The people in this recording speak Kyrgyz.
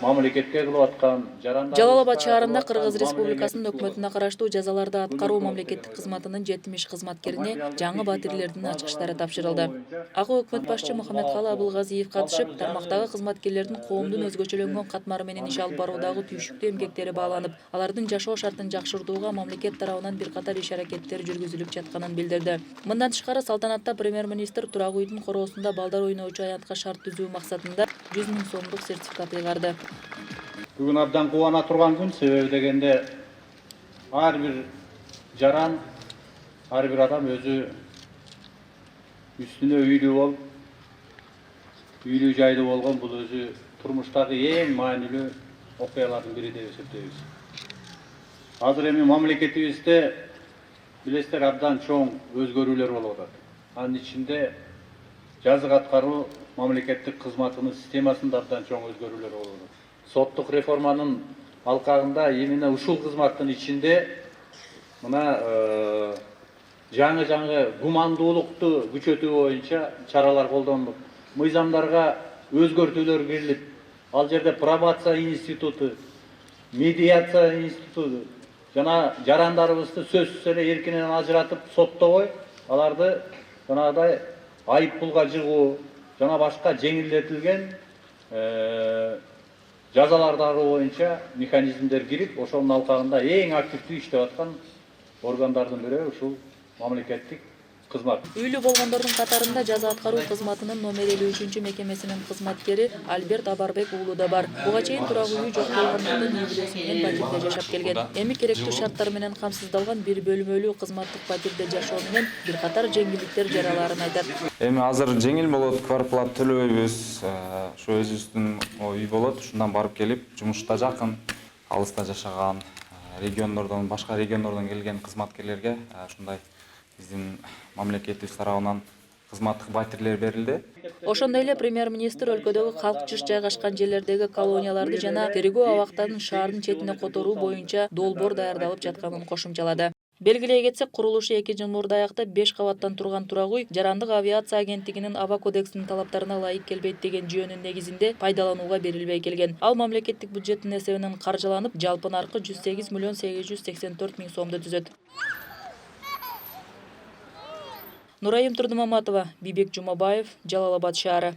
мамлекетке кылып аткан жарандар. Жалал Абад шаарында Кыргыз Республикасынын өкмөтүнө караштуу жазаларды аткаруу мамлекеттик кызматынын 70 кызматкерине жаңы батирлердин ачкычтары тапшырылды. Ага өкмөт башчы Мухаммедкалы Абылгазиев катышып, тармактагы кызматкерлердин коомдун өзгөчөлөнгөн катмары менен иш алып баруудагы түйшүктүү эмгектери бааланып, алардын жашоо шартын жакшыртууга мамлекет тарабынан бир катар иш-аракеттер жүргүзүлүп жатканын билдирди. Мындан тышкары салтанатта премьер-министр турак үйдүн короосунда балдар ойноочу аянтка шарт түзүү максатында 100 000 сомдук сертификат ыйгарды. Бүгүн абдан кубана турган күн, себеби дегенде ар бир жаран, ар бир адам өзү үстүнө үйлүү болуп, үйлүү жайлуу болгон бул өзү турмуштагы эң маанилүү окуялардын бири деп эсептейбиз. Азыр эми мамлекетибизде билесиздер абдан чоң өзгөрүүлөр болуп атат. Анын ичинде жазык аткаруу мамлекеттик кызматынын системасында абдан чоң өзгөрүүлөр болуп атат. Соттук реформанын алкагында именно ушул кызматтын ичинде мына жаңы гумандуулукту күчөтүү боюнча чаралар колдонулуп, мыйзамдарга өзгөртүүлөр кирилип, ал жерде пробация институту, медиация институту жана жарандарыбызды сөзсүз эле эркинен ажыратып соттобой, аларды жанагыдай айып пулга жыгуу жана башка жеңилдетилген жазалардары боюнча механизмдер кирип, ошонун алкагында эң активдүү иштеп аткан органдардын бири ушул мамлекеттик кызмат. Үйлүү болгондордун катарында жаза аткаруу кызматынын номер 53 мекемесинин кызматкери Альберт Абарбек уулу да бар. Буга чейин турак үйү жок болгондуктан үй бүлөсү менен батирде жашап келген. Эми керектүү шарттар менен камсыздалган бир бөлмөлүү кызматтык батирде жашоо менен бир катар жеңилдиктер жараларын айтат. Эми азыр жеңил болот, квартплата төлөбөйбүз. Ошо өзүбүздүн үй болот, ушундан барып келип, жумушта жакын, алыста жашаган региондордон, башка региондордон келген кызматкерлерге ушундай биздин мамлекетибиз тарабынан кызматтык батирлер берилди. Ошондой эле премьер-министр өлкөдөгү калк жыш жайгашкан жерлердеги колонияларды жана тергөө абактарын шаардын четине которуу боюнча долбоор даярдалып жатканын кошумчалады. Белгилей кетсек, курулушу 2 жыл мурда аяктап 5 кабаттан турган турак үй Жарандык авиация агенттигинин аба кодексинин талаптарына ылайык келбейт деген жүйөнүн негизинде пайдаланууга берилбей келген. Ал мамлекеттик бюджеттин эсебинен каржыланып, жалпы наркы 108 миллион 884 000 сомду түзөт. Нурайым Турдумаматова, Бибек Жумабаев, Жалал Абад шаары.